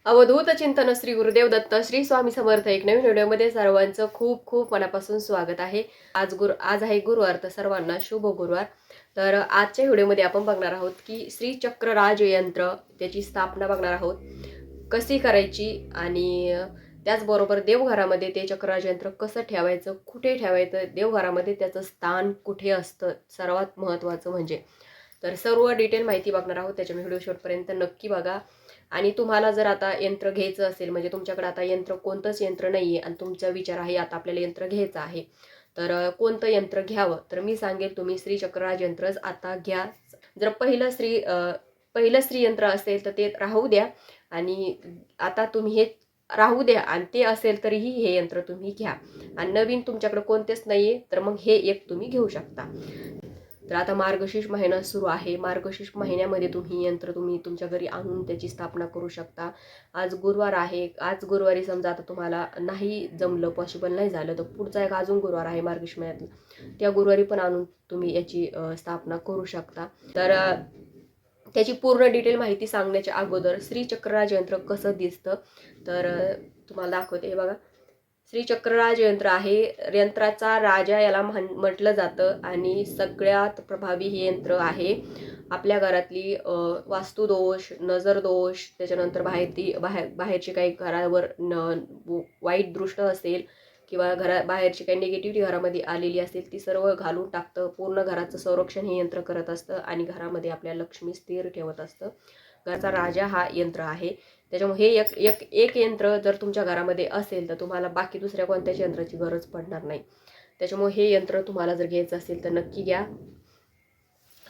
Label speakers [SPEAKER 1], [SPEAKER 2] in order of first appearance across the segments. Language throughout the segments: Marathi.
[SPEAKER 1] अवधूत चिंतन श्री गुरुदेव दत्त श्री स्वामी समर्थ एक नवीन व्हिडिओमध्ये सर्वांचं खूप खूप मनापासून स्वागत आहे। आज आहे गुरुवार, तर सर्वांना शुभ गुरुवार। तर आजच्या व्हिडिओमध्ये आपण बघणार आहोत की श्री चक्रराज यंत्र त्याची स्थापना बघणार आहोत कशी करायची, आणि त्याचबरोबर देवघरामध्ये ते चक्रराज यंत्र कसं ठेवायचं, कुठे ठेवायचं, देवघरामध्ये त्याचं स्थान कुठे असतं, सर्वात महत्त्वाचं म्हणजे। तर सर्व डिटेल माहिती बघणार आहोत, त्याच्यामुळे व्हिडिओ शेवटपर्यंत नक्की बघा। आणि तुम्हाला जर आता यंत्र घ्यायचं असेल, म्हणजे तुमच्याकडे आता यंत्र कोणतंच यंत्र नाहीये आणि तुमचा विचार आहे आता आपल्याला यंत्र घ्यायचं आहे, तर कोणतं यंत्र घ्यावं, तर मी सांगेल तुम्ही श्री चक्रराज यंत्रच आता घ्या। जर पहिलं श्री यंत्र असेल तर ते राहू द्या, आणि आता तुम्ही हे राहू द्या, आणि ते असेल तरीही हे यंत्र तुम्ही घ्या। आणि नवीन तुमच्याकडे कोणतेच नाहीये तर मग हे एक तुम्ही घेऊ शकता। तर आता मार्गशीर्ष महिना सुरू आहे, मार्गशीर्ष महिन्यामध्ये तुम्ही यंत्र तुमच्या घरी आणून त्याची स्थापना करू शकता। आज गुरुवार आहे, आज गुरुवारी समजा आता तुम्हाला नाही जमलं, पॉसिबल नाही झालं, तर पुढचा एक अजून गुरुवार आहे मार्गशीर्ष महिन्यातला, त्या गुरुवारी पण आणून तुम्ही याची स्थापना करू शकता। तर त्याची पूर्ण डिटेल माहिती सांगण्याच्या अगोदर श्री चक्रराज यंत्र कसं दिसतं तर तुम्हाला दाखवते। हे बघा, श्री चक्रराज यंत्र आहे, यंत्राचा राजा याला म्हटलं जातं, आणि सगळ्यात प्रभावी हे यंत्र आहे। आपल्या घरातली वास्तुदोष, नजर दोष, त्याच्यानंतर बाहेरची काही घरावर वाईट दृष्ट असेल किंवा बाहेरची काही निगेटिव्हिटी घरामध्ये आलेली असेल ती सर्व घालून टाकतं। पूर्ण घराचं संरक्षण हे यंत्र करत असतं आणि घरामध्ये आपल्या लक्ष्मी स्थिर ठेवत असतं। घराचा राजा हा यंत्र आहे, त्याच्यामुळे हे एक यंत्र जर तुमच्या घरामध्ये असेल तर तुम्हाला बाकी दुसऱ्या कोणत्याच यंत्राची गरज पडणार नाही। त्याच्यामुळे हे यंत्र तुम्हाला जर घ्यायचं असेल तर नक्की घ्या।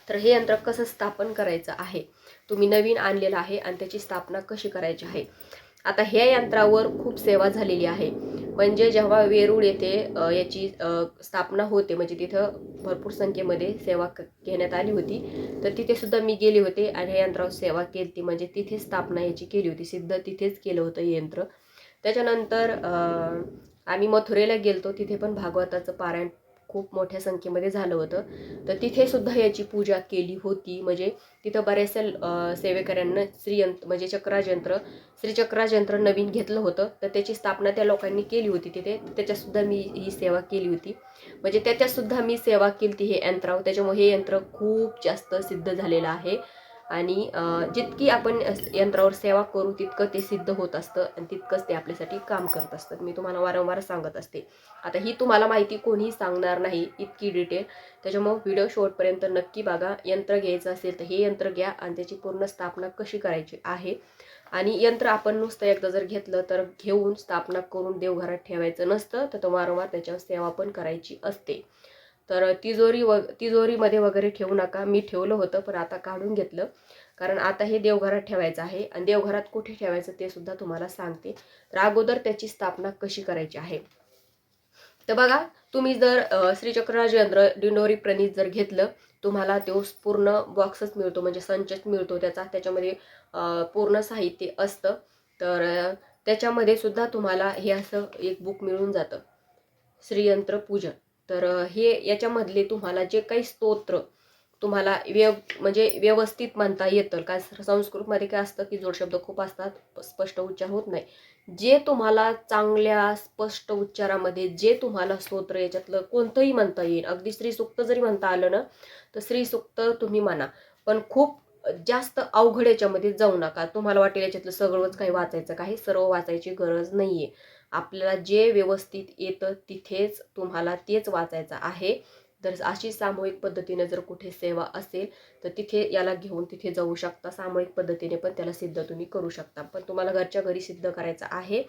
[SPEAKER 1] तर हे यंत्र कसं स्थापन करायचं आहे, तुम्ही नवीन आणलेलं आहे आणि त्याची स्थापना कशी करायची आहे। आता ह्या यंत्रावर खूप सेवा झालेली आहे, म्हणजे जेव्हा वेरूळ येथे याची स्थापना होते, म्हणजे तिथं भरपूर संख्येमध्ये सेवा घेण्यात आली होती, तर तिथे सुद्धा मी गेले होते आणि ह्या यंत्रावर सेवा केली ती, म्हणजे तिथे स्थापना याची केली होती, सिद्ध तिथेच केलं होतं हे यंत्र। त्याच्यानंतर आम्ही मथुरेला गेलतो, तिथे पण भागवताचं पारायण खूप मोठ्या संख्येमध्ये झालं होतं, तर तिथे सुद्धा याची पूजा केली होती। म्हणजे तिथं बऱ्याचशा सेवेकऱ्यांना म्हणजे श्री चक्रराज यंत्र नवीन घेतलं होतं, तर त्याची स्थापना त्या लोकांनी केली होती तिथे, त्याच्यासुद्धा मी ही सेवा केली होती, म्हणजे त्याच्यासुद्धा मी सेवा केली हे यंत्रावर। त्याच्यामुळे हे यंत्र खूप जास्त सिद्ध झालेलं आहे, आणि जितकी आपण यंत्रावर सेवा करू तितकं ते सिद्ध होत असतं आणि तितकंच ते आपल्यासाठी काम करत असतं। मी तुम्हाला वारंवार सांगत असते, आता ही तुम्हाला माहिती कोणीही सांगणार नाही इतकी डिटेल, त्याच्यामुळे व्हिडिओ शेवटपर्यंत नक्की बघा। यंत्र घ्यायचं असेल तर हे यंत्र घ्या आणि त्याची पूर्ण स्थापना कशी करायची आहे। आणि यंत्र आपण नुसतं एकदा जर घेतलं तर घेऊन स्थापना करून देवघरात ठेवायचं नसतं, तर तो वारंवार त्याच्यावर सेवा पण करायची असते। तर तिजोरीमध्ये वगैरे ठेवू नका, मी ठेवलं होतं पण आता काढून घेतलं, कारण आता हे देवघरात ठेवायचं आहे, आणि देवघरात कुठे ठेवायचं ते सुद्धा तुम्हाला सांगते। तर अगोदर त्याची स्थापना कशी करायची आहे, तर बघा, तुम्ही जर श्री चक्रराज यंत्र डिंडोरी प्रणीत जर घेतलं, तुम्हाला तो पूर्ण बॉक्सच मिळतो, म्हणजे संचच मिळतो त्याच्यामध्ये पूर्ण साहित्य असतं। तर त्याच्यामध्ये सुद्धा तुम्हाला हे असं एक बुक मिळून जातं, श्रीयंत्र पूजन। तर हे याच्यामधले तुम्हाला जे काही स्तोत्र तुम्हाला म्हणजे व्यवस्थित म्हणता येतं, काय संस्कृतमध्ये काय असतं की जोडशब्द खूप असतात, स्पष्ट उच्चार होत नाही। जे तुम्हाला चांगल्या स्पष्ट उच्चारामध्ये जे तुम्हाला स्तोत्र याच्यातलं कोणतंही म्हणता येईल, अगदी श्री सुक्त जरी म्हणता आलं ना तर श्री सुक्त तुम्ही म्हणा, पण खूप जास्त अवघड याच्यामध्ये जाऊ नका। तुम्हाला वाटेल याच्यातलं सगळंच काही वाचायचं, काही सर्व वाचायची गरज नाहीये। आपल्याला जे व्यवस्थित येतं तिथेच तुम्हाला तेच वाचायचं आहे। तर अशी सामूहिक पद्धतीने जर कुठे सेवा असेल तर तिथे याला घेऊन तिथे जाऊ शकता, सामूहिक पद्धतीने पण त्याला सिद्ध तुम्ही करू शकता। पण तुम्हाला घरच्या घरी सिद्ध करायचं आहे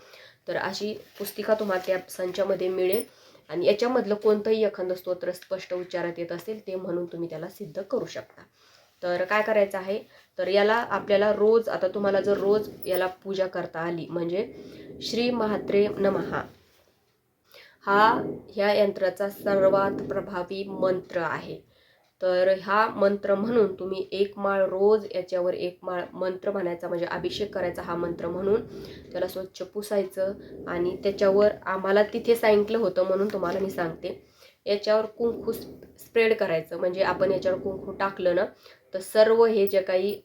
[SPEAKER 1] तर अशी पुस्तिका तुम्हाला त्या संचामध्ये मिळेल, आणि याच्यामधलं कोणतंही एखादं स्तोत्र स्पष्ट उच्चारात येत असेल ते म्हणून तुम्ही त्याला सिद्ध करू शकता। तर काय करायचं आहे, तर याला आपल्याला रोज, आता तुम्हाला जर रोज याला पूजा करता आली, म्हणजे श्री महात्रे नमः हा ह्या यंत्राचा सर्वात प्रभावी मंत्र आहे। तर हा मंत्र म्हणून तुम्ही एक माळ रोज याच्यावर एक माळ मंत्र म्हणायचा, म्हणजे अभिषेक करायचा हा मंत्र म्हणून, त्याला स्वच्छ पुसायचं, आणि त्याच्यावर आम्हाला तिथे सांगितलं होतं म्हणून तुम्हाला मी सांगते, याच्यावर कुंकू स्प्रेड करायचं। म्हणजे आपण याच्यावर कुंकू टाकलं ना तर सर्व हे जे काही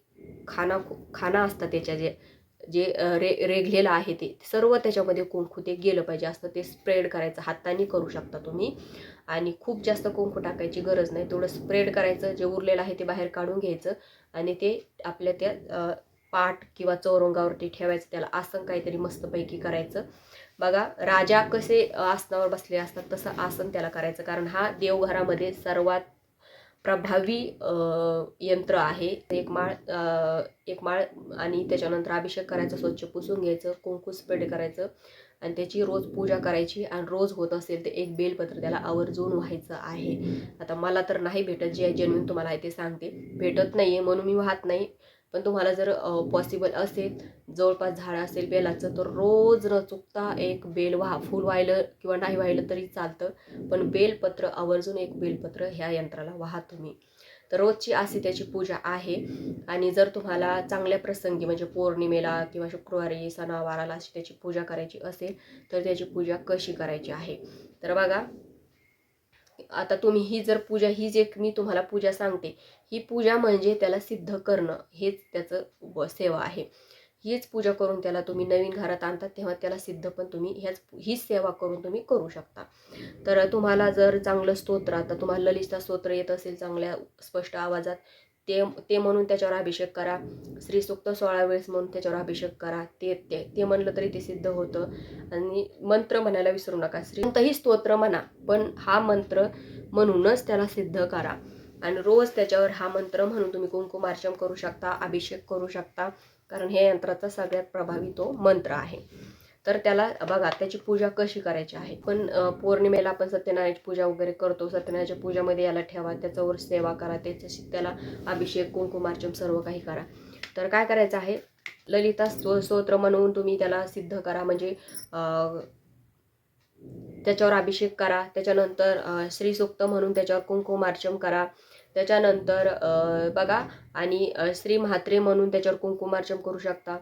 [SPEAKER 1] खाना असतात त्याच्या जे रेघलेलं आहे ते सर्व त्याच्यामध्ये कुंकू ते गेलं पाहिजे असतं. ते स्प्रेड करायचं, हाताने करू शकता तुम्ही. आणि खूप जास्त कुंकू टाकायची गरज नाही, तेवढं स्प्रेड करायचं. जे उरलेलं आहे ते बाहेर काढून घ्यायचं आणि ते आपल्या त्या पाट किंवा चौरंगावरती ठेवायचं. त्याला आसन काहीतरी मस्तपैकी करायचं. बघा, राजा कसे आसनावर बसले असतात तसं आसन त्याला करायचं, कारण हा देवघरामध्ये सर्वात प्रभावी यंत्र आहे. एक माळ आणि त्याच्यानंतर अभिषेक करायचा, स्वच्छ पुसून घ्यायचं, कुंकू स्प्रेड करायचं आणि त्याची रोज पूजा करायची. आणि रोज होत असेल तर एक बेलपत्र त्याला आवर्जून व्हायचं आहे. आता मला तर नाही भेटत, जे जेन्युइन तुम्हाला आहे ते सांगते, भेटत नाहीये म्हणून मी वाहत नाही. पण तुम्हाला जर पॉसिबल असेल, जवळपास झाड असेल बेलाचं, तर रोज न चुकता एक बेल व्हा. फुल वाहिलं किंवा नाही वाहिलं तरी चालतं, पण बेलपत्र आवर्जून एक बेलपत्र ह्या यंत्राला वाहा तुम्ही. तर रोजची अशी त्याची पूजा आहे. आणि जर तुम्हाला चांगल्या प्रसंगी म्हणजे पौर्णिमेला किंवा शुक्रवारी सणावाराला अशी त्याची पूजा करायची असेल तर त्याची पूजा कशी करायची आहे. तर बघा, आता तुम्ही ही जर पूजा, ही जे मी तुम्हाला पूजा सांगते, ही पूजा म्हणजे त्याला सिद्ध करणं, हेच त्याचं सेवा आहे. हीच पूजा करून त्याला तुम्ही नवीन घरात आणतात तेव्हा त्याला सिद्ध पण तुम्ही हीच सेवा करून तुम्ही करू शकता. तर तुम्हाला जर चांगलं स्तोत्र, आता तुम्हाला ललिता स्तोत्र येत असेल चांगल्या स्पष्ट आवाजात, ते म्हणून त्याच्यावर अभिषेक करा. श्री सूक्त 16 वेळेस म्हणून त्याच्यावर अभिषेक करा. ते म्हणलं तरी ते सिद्ध होतं. आणि मंत्र म्हणायला विसरू नका. कोणतंही स्तोत्र म्हणा, पण हा मंत्र म्हणूनच त्याला सिद्ध करा. आणि रोज त्याच्यावर हा मंत्र म्हणून तुम्ही कुंकुमार्चन करू शकता, अभिषेक करू शकता, कारण हे यंत्राचा सगळ्यात प्रभावी तो मंत्र आहे. तर त्याला बघा, त्याची पूजा कशी करायची आहे. पण पौर्णिमेला आपण सत्यनारायणाची पूजा वगैरे करतो. सत्यनारायणाच्या पूजामध्ये याला ठेवा, त्याच्यावर सेवा करा, त्याच्याशी त्याला अभिषेक कुंकुमार्चन सर्व काही करा. तर काय करायचं आहे, ललिता स्तोत्र म्हणून तुम्ही त्याला सिद्ध करा, म्हणजे त्याच्यावर अभिषेक करा. त्याच्यानंतर श्रीसूक्त म्हणून त्याच्यावर कुंकुमार्चन करा. त्याच्यानंतर बघा, आणि श्री म्हात्रे म्हणून त्याच्यावर कुंकुमार्चन करू शकता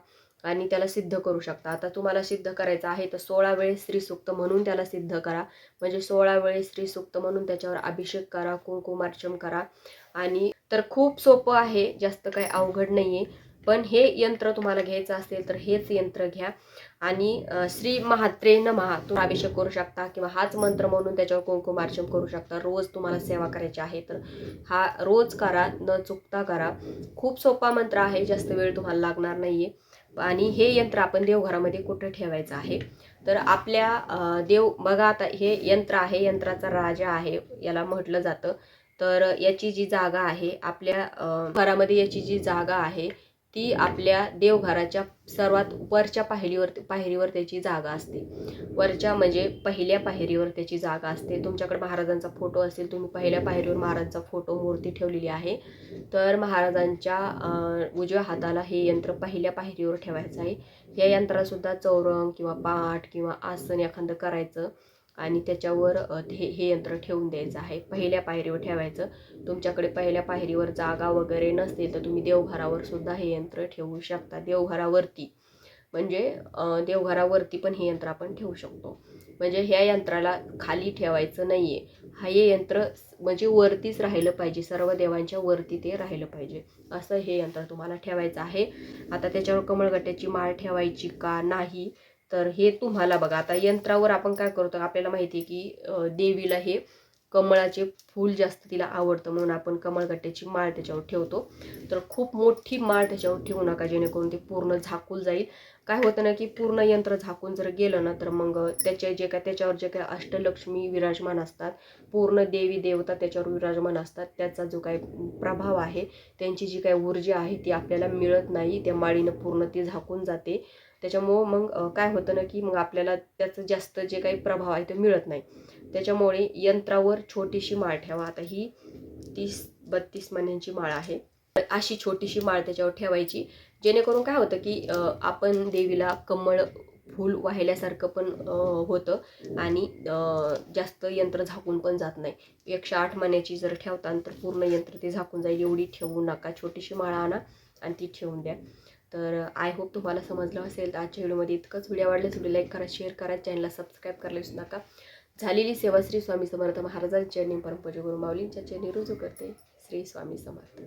[SPEAKER 1] आणि त्याला सिद्ध करू शकता. आता तुम्हाला सिद्ध करायचं आहे तर 16 वेळेस श्रीसूक्त म्हणून त्याला सिद्ध करा, म्हणजे 16 वेळेस श्रीसूक्त म्हणून त्याच्यावर अभिषेक करा, कुंकुमार्चन करा. आणि तर खूप सोपं आहे, जास्त काही अवघड नाहीये. पण हे यंत्र तुम्हाला घ्यायचं असेल तर हेच यंत्र घ्या. आणि श्री महात्रे नमः तुम्ही अभिषेक करू शकता, किंवा हाच मंत्र म्हणून त्याच्यावर कुंकुमार्चन करू शकता. रोज तुम्हाला सेवा करायची आहे तर हा रोज करा, न चुकता करा. खूप सोपा मंत्र आहे, जास्त वेळ तुम्हाला लागणार नाहीये. आणि हे यंत्र आपण देवघरामध्ये कुठं ठेवायचं आहे, तर आपल्या देव बघा, आता हे यंत्र आहे, यंत्राचा राजा आहे याला म्हटलं जातं. तर याची जी जागा आहे आपल्या घरामध्ये, याची जी जागा आहे ती आपल्या देवघराच्या सर्वात वरच्या पायरीवर त्याची जागा असते. वरच्या म्हणजे पहिल्या पायरीवर त्याची जागा असते. तुमच्याकडे महाराजांचा फोटो असेल, तुम्ही पहिल्या पायरीवर महाराजांचा फोटो मूर्ती ठेवलेली आहे, तर महाराजांच्या उजव्या हाताला हे यंत्र पहिल्या पायरीवर ठेवायचं आहे. या यंत्राला सुद्धा चौरंग किंवा पाठ किंवा आसन एखादं करायचं आणि त्याच्यावर हे यंत्र ठेवून द्यायचं आहे. पहिल्या पायरीवर ठेवायचं. तुमच्याकडे पहिल्या पायरीवर जागा वगैरे नसते तर तुम्ही देवघरावर सुद्धा हे यंत्र ठेवू शकता. देवघरावरती म्हणजे देवघरावरती पण हे यंत्र आपण ठेवू शकतो. म्हणजे ह्या यंत्राला खाली ठेवायचं नाहीये. हे यंत्र म्हणजे वरतीच राहिलं पाहिजे, सर्व देवांच्या वरती ते राहिलं पाहिजे, असं हे यंत्र तुम्हाला ठेवायचं आहे. आता त्याच्यावर कमळगट्ट्याची माळ ठेवायची का नाही, तर हे तुम्हाला बघा. आता यंत्रावर आपण काय करतो, आपल्याला माहिती आहे की देवीला हे कमळाचे फूल जास्त तिला आवडतं, म्हणून आपण कमळगट्ट्याची माळ त्याच्यावर ठेवतो. तर खूप मोठी माळ त्याच्यावर ठेवू नका, जेणेकरून ते पूर्ण झाकून जाईल. काय होतं ना की पूर्ण यंत्र झाकून जर गेलं ना तर मग त्याच्यावर जे काय अष्टलक्ष्मी विराजमान असतात, पूर्ण देवी देवता त्याच्यावर विराजमान असतात, त्याचा जो काही प्रभाव आहे, त्यांची जी काही ऊर्जा आहे ती आपल्याला मिळत नाही. त्या माळीनं पूर्ण ती झाकून जाते. त्याच्यामुळं मग काय होतं ना की मग आपल्याला त्याचं जास्त जे काही प्रभाव आहे ते मिळत नाही. त्याच्यामुळे यंत्रावर छोटीशी माळ ठेवा. आता ही 30-32 मण्यांची माळ आहे. अशी छोटीशी माळ त्याच्यावर ठेवायची, जेणेकरून काय होतं की आपण देवीला कमळ फूल वाहिल्यासारखं पण होतं आणि जास्त यंत्र झाकून पण जात नाही. 108 मण्याची जर ठेवता तर पूर्ण यंत्र ते झाकून जाईल. एवढी ठेवू नका, छोटीशी माळ आणा आणि ती ठेवून द्या. तर आय होप तुम्हाला समजलं असेल. तर आजच्या व्हिडिओमध्ये इतकंच. व्हिडिओ आवडल्यास व्हिडिओ लाईक करा, शेअर करा, चॅनलला सबस्क्राईब करायला विसरू नका. झालेली सेवा श्री स्वामी समर्थ महाराजांच्या चरणी, परमपूज्य गुरु माऊलींच्या चरणी रुजू करते. श्री स्वामी समर्थ.